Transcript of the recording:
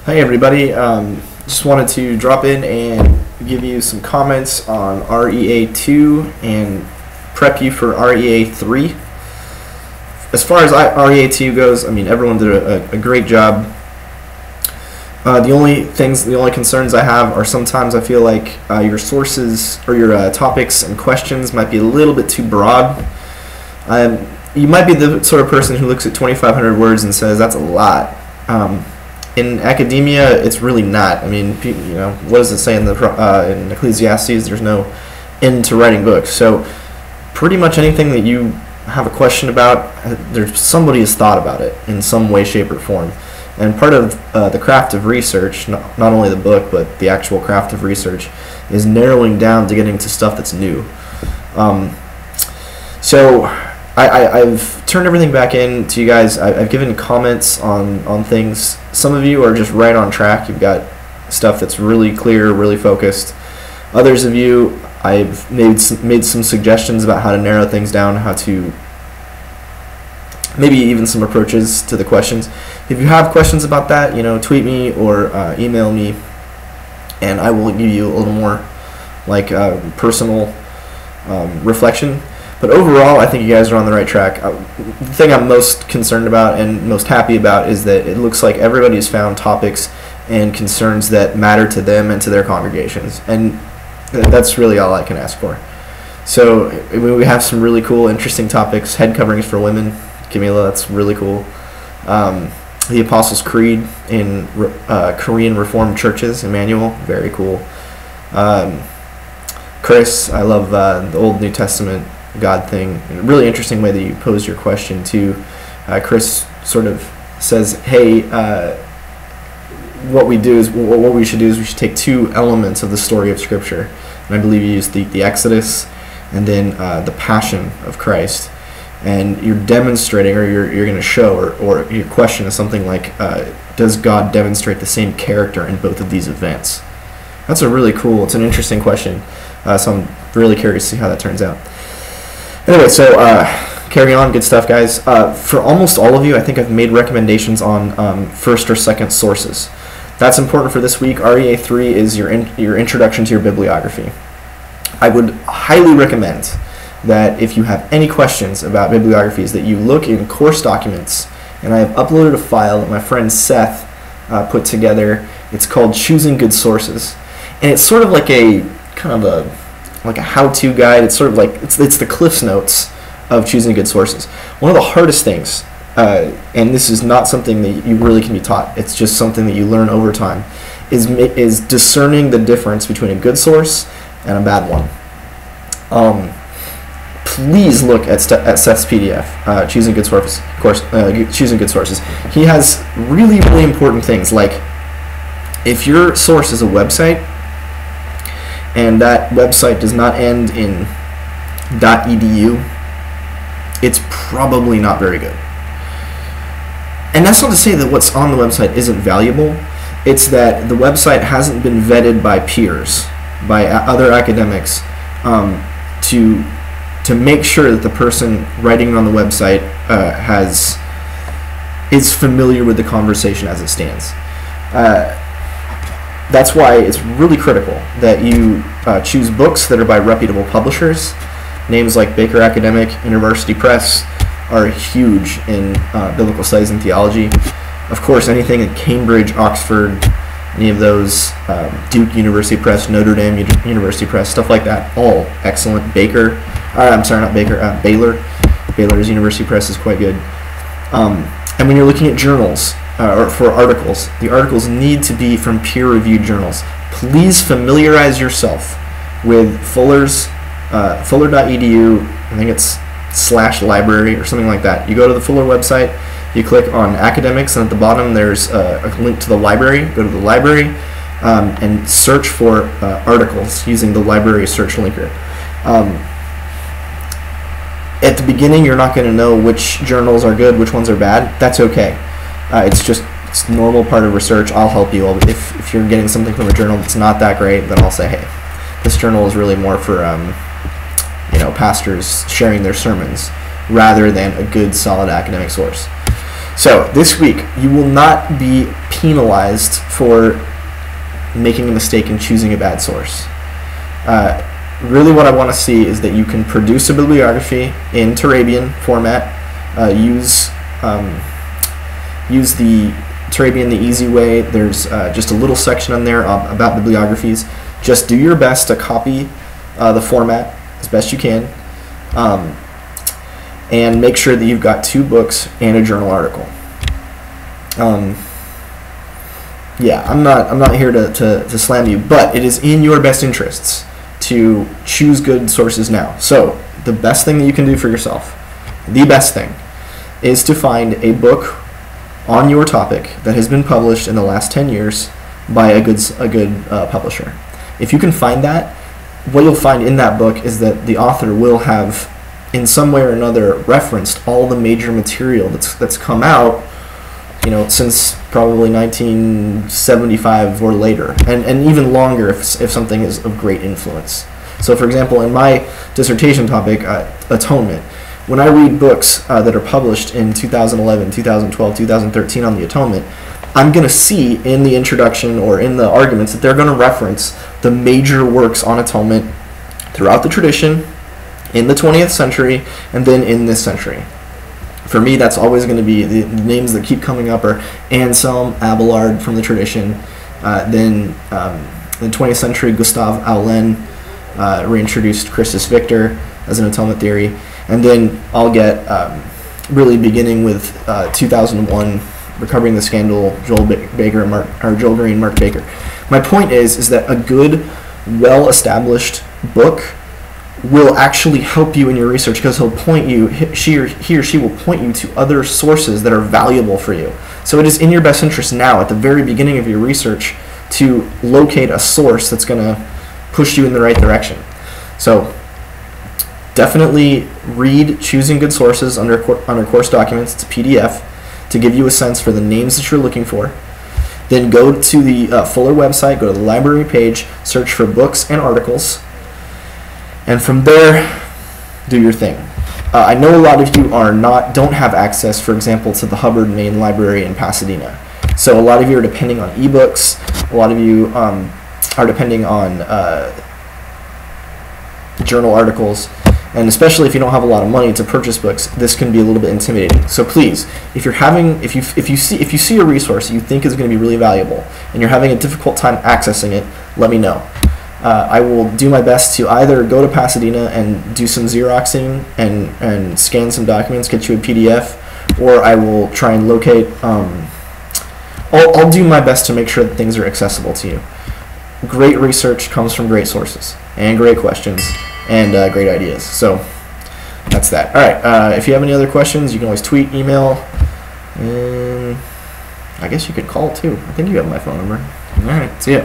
Hi everybody, just wanted to drop in and give you some comments on REA2 and prep you for REA3. As far as REA2 goes, I mean, everyone did a great job. The only concerns I have are sometimes I feel like your sources or your topics and questions might be a little bit too broad. You might be the sort of person who looks at 2,500 words and says that's a lot. In academia, it's really not. I mean, what does it say in Ecclesiastes? There's no end to writing books. So pretty much anything that you have a question about, somebody has thought about it in some way, shape, or form. And part of the craft of research, not only the book, but the actual craft of research, is narrowing down to getting to stuff that's new. So I've turned everything back in to you guys. I've given comments on things. Some of you are just right on track. You've got stuff that's really clear, really focused. Others of you, I've made some suggestions about how to narrow things down, how to maybe even some approaches to the questions. If you have questions about that, tweet me or email me, and I will give you a little more personal reflection. But overall, I think you guys are on the right track. The thing I'm most concerned about and most happy about is that it looks like everybody's found topics and concerns that matter to them and to their congregations. And that's really all I can ask for. So we have some really cool, interesting topics. Head coverings for women. Camila, that's really cool. The Apostles' Creed in Korean Reformed churches. Emmanuel, very cool. Chris, I love the Old New Testament God thing. Really interesting way that you pose your question too. Chris sort of says, hey, what we should do is we should take two elements of the story of Scripture, and I believe you used the Exodus and then the Passion of Christ, and you're demonstrating, or you're going to show, or your question is something like, does God demonstrate the same character in both of these events? That's it's an interesting question, so I'm really curious to see how that turns out. Anyway, so carry on, good stuff, guys. For almost all of you, I think I've made recommendations on first or second sources. That's important for this week. REA3 is your introduction to your bibliography. I would highly recommend that if you have any questions about bibliographies, that you look in course documents, and I have uploaded a file that my friend Seth put together. It's called Choosing Good Sources, and it's sort of like a how-to guide. It's sort of like it's the Cliff's Notes of choosing good sources. One of the hardest things, and this is not something that you really can be taught, it's just something that you learn over time, is discerning the difference between a good source and a bad one. Please look at Seth's PDF, Choosing Good Sources. Choosing Good Sources. He has really, really important things, like if your source is a website and that website does not end in .edu, it's probably not very good. And that's not to say that what's on the website isn't valuable. It's that the website hasn't been vetted by peers, by other academics, to make sure that the person writing on the website is familiar with the conversation as it stands. That's why it's really critical that you choose books that are by reputable publishers. Names like Baker Academic, University Press are huge in biblical studies and theology. Of course, anything in Cambridge, Oxford, any of those, Duke University Press, Notre Dame University Press, stuff like that, all excellent. Baylor's University Press is quite good. And when you're looking at journals, or for articles, the articles need to be from peer-reviewed journals. Please familiarize yourself with Fuller's, fuller.edu, I think it's /library or something like that. You go to the Fuller website, you click on academics, and at the bottom there's a link to the library. Go to the library and search for articles using the library search linker. At the beginning, you're not going to know which journals are good, which ones are bad. That's okay. It's a normal part of research. I'll help you. If you're getting something from a journal that's not that great, then I'll say, hey, this journal is really more for pastors sharing their sermons rather than a good, solid academic source. So this week, you will not be penalized for making a mistake and choosing a bad source. Really what I want to see is that you can produce a bibliography in Turabian format, use the Turabian the easy way. There's just a little section on there about bibliographies. Just do your best to copy the format as best you can, and make sure that you've got 2 books and a journal article. Yeah, I'm not here to slam you, but it is in your best interests to choose good sources now. So the best thing that you can do for yourself, the best thing, is to find a book on your topic that has been published in the last 10 years by a good publisher. If you can find that, what you'll find in that book is that the author will have, in some way or another, referenced all the major material that's come out, since probably 1975 or later, and even longer if something is of great influence. So, for example, in my dissertation topic, atonement, when I read books that are published in 2011, 2012, 2013 on the atonement, I'm going to see in the introduction or in the arguments that they're going to reference the major works on atonement throughout the tradition, in the 20th century, and then in this century. For me, that's always going to be the names that keep coming up are Anselm, Abelard from the tradition, then in the 20th century, Gustave Aulén reintroduced Christus Victor as an atonement theory, and then I'll get really beginning with 2001, Recovering the Scandal, Joel Green, Mark Baker. My point is that a good, well-established book will actually help you in your research, because he or she will point you to other sources that are valuable for you. So it is in your best interest now, at the very beginning of your research, to locate a source that's going to push you in the right direction. So definitely read Choosing Good Sources under course documents. It's a PDF to give you a sense for the names that you're looking for. Then go to the Fuller website, go to the library page, search for books and articles, and from there, do your thing. I know a lot of you don't have access, for example, to the Hubbard Main Library in Pasadena. So a lot of you are depending on ebooks. A lot of you are depending on journal articles, and especially if you don't have a lot of money to purchase books, this can be a little bit intimidating. So please, if you see a resource you think is going to be really valuable and you're having a difficult time accessing it, let me know. I will do my best to either go to Pasadena and do some Xeroxing and scan some documents, get you a PDF, or I will try and locate. I'll do my best to make sure that things are accessible to you. Great research comes from great sources and great questions and great ideas. So that's that. All right. If you have any other questions, you can always tweet, email, and I guess you could call too. I think you have my phone number. All right. See ya.